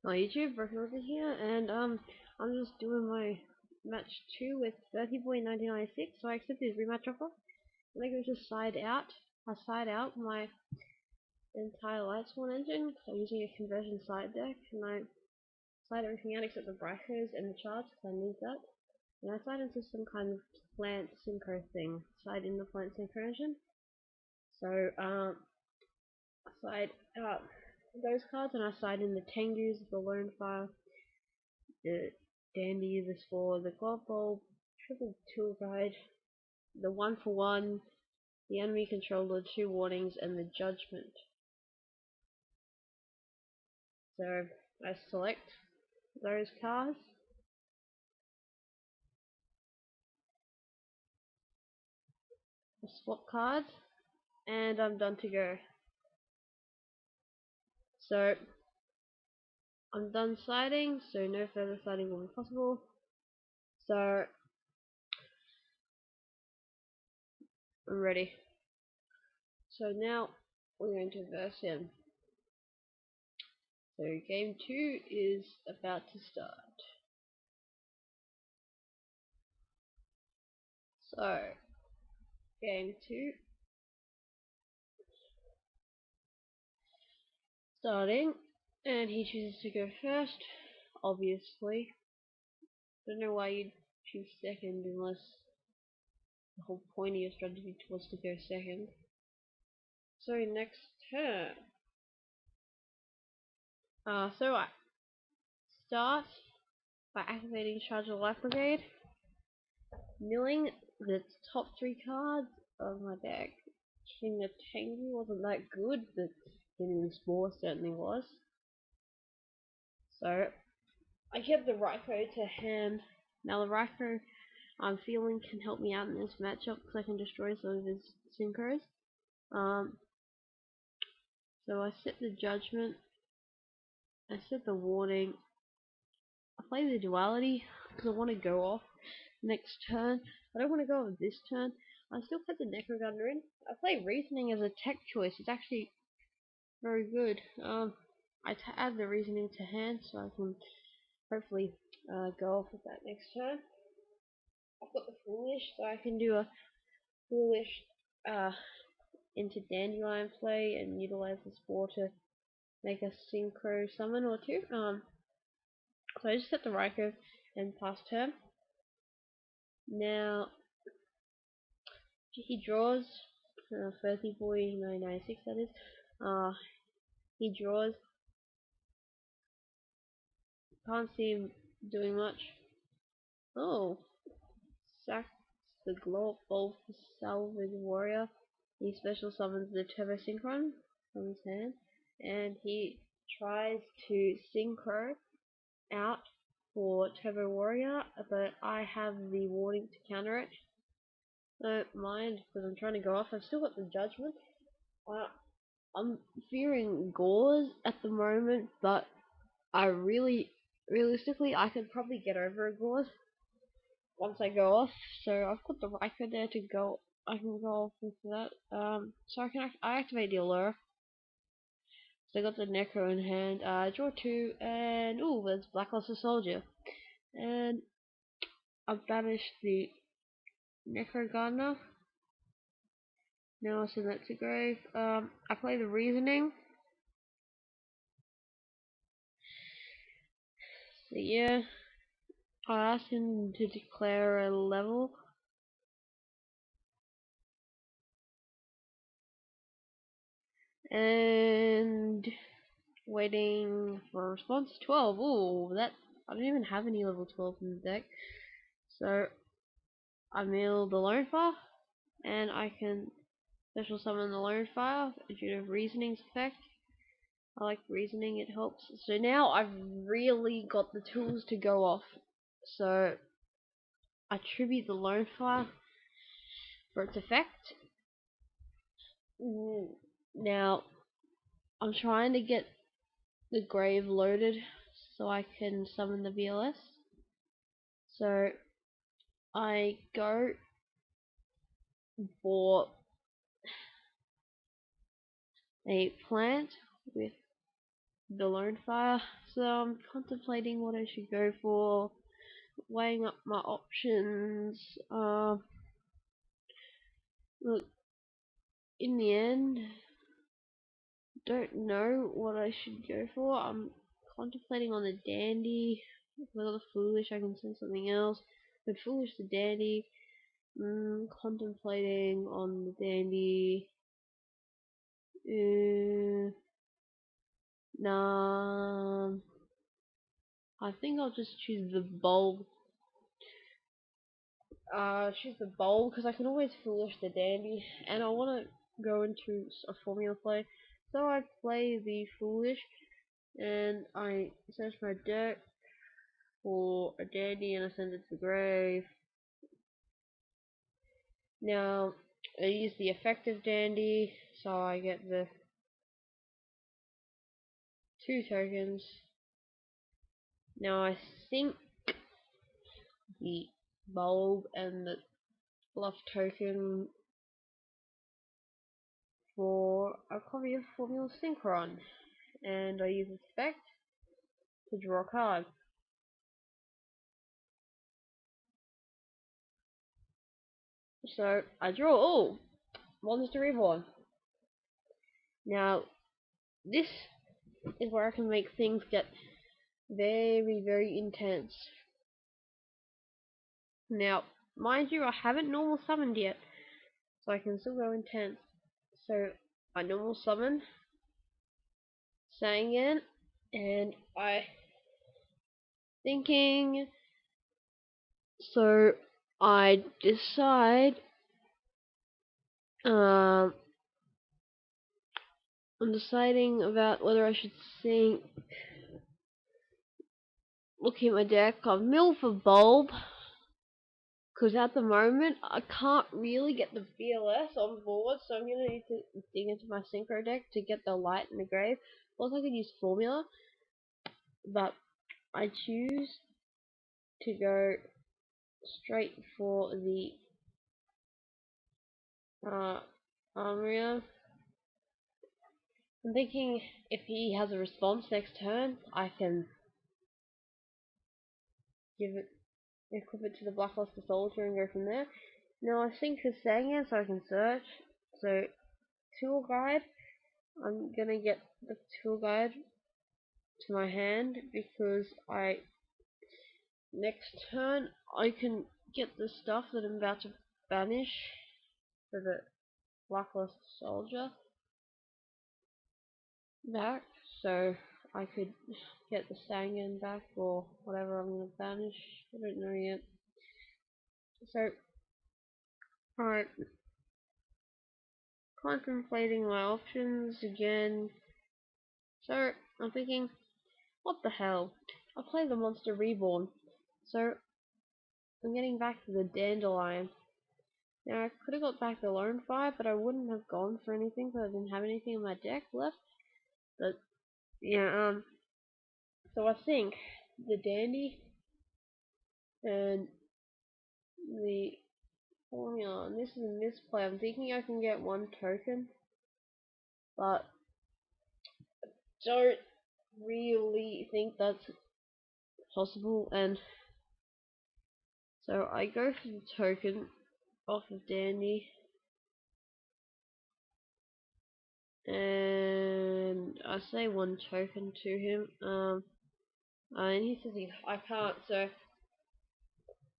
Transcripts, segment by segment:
Hi YouTube, thebrokenaussie here, and I'm just doing my match 2 with thirtyboy1996, so I accepted his rematch offer. And I go to side out. I side out my entire light spawn engine, so I'm using a conversion side deck, and I side everything out except the brighters and the charge, because I need that. And I side into some kind of plant synchro thing, side in the plant synchro engine. So, I side out those cards, and I side in the Tengus, the Lone Fire, the Dandy, the Spore, the Glove Bulb, Triple Tool Guide, the 1-for-1, the Enemy Controller, 2 Warnings, and the Judgment. So I select those cards, I swap cards, and I'm done to go. So I'm done siding, so no further siding will be possible. So I'm ready. So now we're going to verse him. So game 2 is about to start. So game 2 starting, and he chooses to go first, obviously. Don't know why you'd choose second unless the whole point of your strategy was to go second. So next turn. So I start by activating Charge of Life Brigade, milling the top 3 cards of my deck. King the Tengu wasn't that good, but King the Spore certainly was. So I kept the Raikou to hand. Now the Raikou I'm feeling can help me out in this matchup because I can destroy some of his synchros. So I set the Judgment, I set the Warning, I play the Duality because I want to go off next turn. I don't want to go off this turn. I still put the Necro Gunner in. I play Reasoning as a tech choice. It's actually very good. I add the Reasoning to hand so I can hopefully go off with that next turn. I've got the Foolish, so I can do a Foolish into Dandelion play and utilize the Spore to make a Synchro summon or two. So I just set the Raikou and pass turn. Now he draws firthyboy1996 that is. He draws. Can't see him doing much. Oh, sacks the Glove Bulb for Salvage Warrior. He special summons the Turbo Synchron from his hand, and he tries to synchro out for Turbo Warrior, but I have the Warning to counter it. Don't mind, because I'm trying to go off. I've still got the Judgment. I'm fearing Gauze at the moment, but realistically, I could probably get over a Gauze once I go off. So I've got the Raikou there to go. I can go off with that. So I activate the Allure. So I got the Necro in hand. Draw 2, and ooh, there's Blackluster Soldier, and I've banished the Necro Gardener. Now I'll send that to grave. I play the Reasoning. So yeah, I asked him to declare a level. And waiting for a response. 12. Ooh, that I don't even have any level 12 in the deck. So I mill the Lone Fire, and I can special summon the Lone Fire due to Reasoning's effect. I like Reasoning, it helps. So now I've really got the tools to go off. So I tribute the Lone Fire for its effect. Now I'm trying to get the grave loaded so I can summon the VLS. So I go for a plant with the lone fire, so I'm contemplating what I should go for, weighing up my options. Look, in the end, don't know what I should go for. I'm contemplating on the dandy. If I got the foolish, I can send something else. But foolish the dandy. Contemplating on the dandy. Nah. I think I'll just choose the bold. Choose the bold because I can always foolish the dandy, and I want to go into a formula play. So I play the foolish, and I search my deck for a dandy, and I send it to the grave. Now I use the effective dandy, so I get the 2 tokens. Now I think the bulb and the bluff token for a copy of Formula Synchron, and I use Expect to draw a card. So I draw all Monster Reborn. Now this is where I can make things get very, very intense. Now, mind you, I haven't normal summoned yet, so I can still go intense. So I normal summon Sangan, and I thinking. So I decide. I'm deciding about whether I should sing. Looking at my deck, I've milled for bulb. Because at the moment, I can't really get the VLS on board, so I'm going to need to dig into my synchro deck to get the light in the grave. Also, I could use formula, but I choose to go straight for the Armoria. I'm thinking if he has a response next turn, I can equip it to the Blackluster Soldier and go from there. Now I think for Sangan, so I can search. So tool guide, I'm gonna get the tool guide to my hand because next turn I can get the stuff that I'm about to banish for the Blacklist Soldier back, so I could get the Sangan back or whatever I'm gonna banish. I don't know yet. So, alright, contemplating my options again. So I'm thinking, what the hell? I'll play the Monster Reborn. So I'm getting back to the Dandelion. Now I could have got back the Lone Fire, but I wouldn't have gone for anything because I didn't have anything in my deck left. But yeah, so I think the Dandy and the Formula, and this is a misplay. I'm thinking I can get 1 token, but don't really think that's possible, and so I go for the token off of Dandy, and I say 1 token to him, and he says I can't, so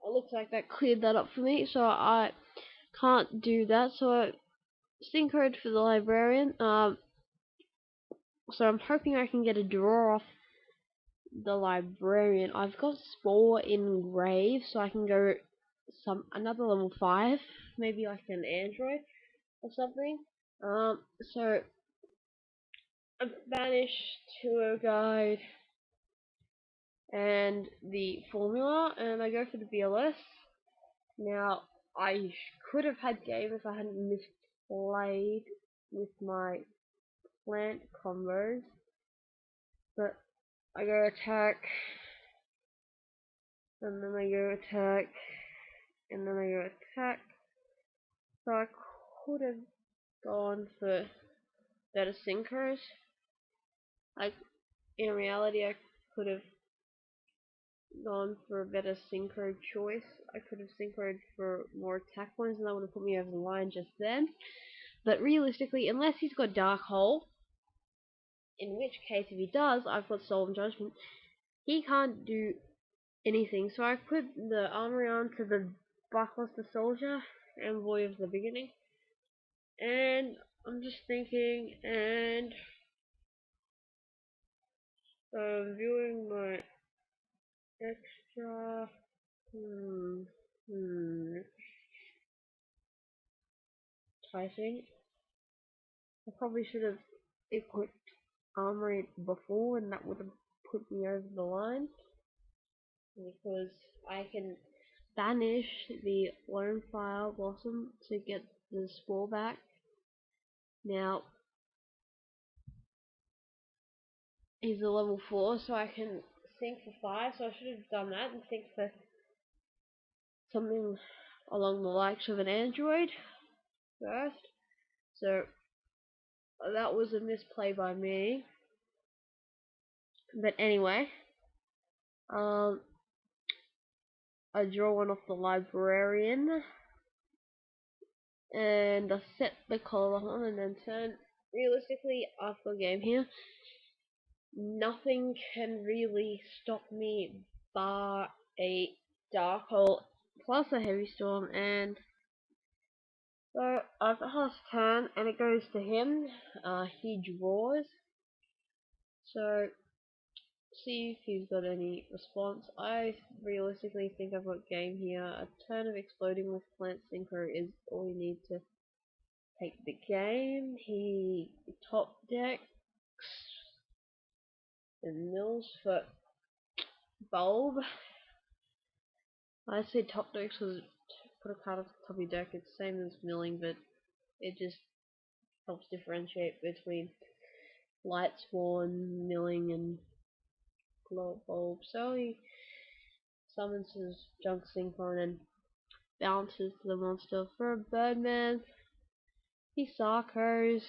it looks like that cleared that up for me, so I can't do that, so I synchroed for the Librarian, so I'm hoping I can get a draw off the Librarian. I've got Spore in Grave, so I can go another level 5, maybe like an Android or something. So I banished Tour Guide and the Formula, and I go for the BLS. Now I could have had game if I hadn't misplayed with my plant combos, but I go attack, and then I go attack, and then I go attack. So I could have gone for better synchros. in reality, I could have gone for a better synchro choice. I could have synchroed for more attack points, and that would have put me over the line just then. But realistically, unless he's got Dark Hole, in which case, if he does, I've got Soul and Judgment. He can't do anything. So I put the armor on to the Buckluster Soldier, Envoy of the Beginning. And I'm just thinking, and viewing my extra. I think I probably should have equipped armor before, and that would have put me over the line because I can banish the Lone Fire Blossom to get the Spore back. Now he's a level 4, so I can sync for 5, so I should have done that and sync for something along the likes of an android first. So that was a misplay by me. But anyway, I draw one off the librarian and I set the collar on and then turn. Realistically, after the game here, nothing can really stop me bar a Dark Hole plus a Heavy Storm, and so after his turn and it goes to him, he draws. So see if he's got any response. I realistically think I've got game here. A turn of Exploding with Plant Synchro is all you need to take the game. He top decks and mills for Bulb. I say top decks because put a card off the top of your deck. It's the same as milling, but it just helps differentiate between Light Spawn, milling, and Glow Up Bulb. So he summons his Junk Synchron and bounces the monster for a Birdman. He Sarkos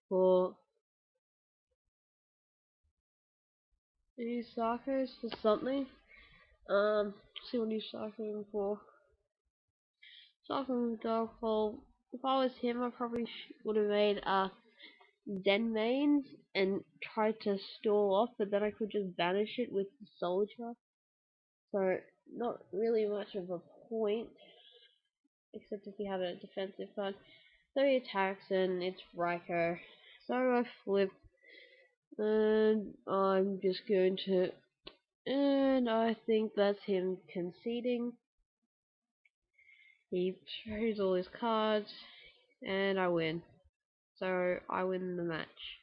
for something. See what he's Sarkoing for. Sarkoing with Dark Hole. If I was him, I probably would have made Zen mains and tried to stall off, but then I could just banish it with the Soldier. So not really much of a point, except if he had a defensive card. So he attacks and it's Riker. So I flip and I'm just going to, and I think that's him conceding. He shows all his cards and I win. So I win the match.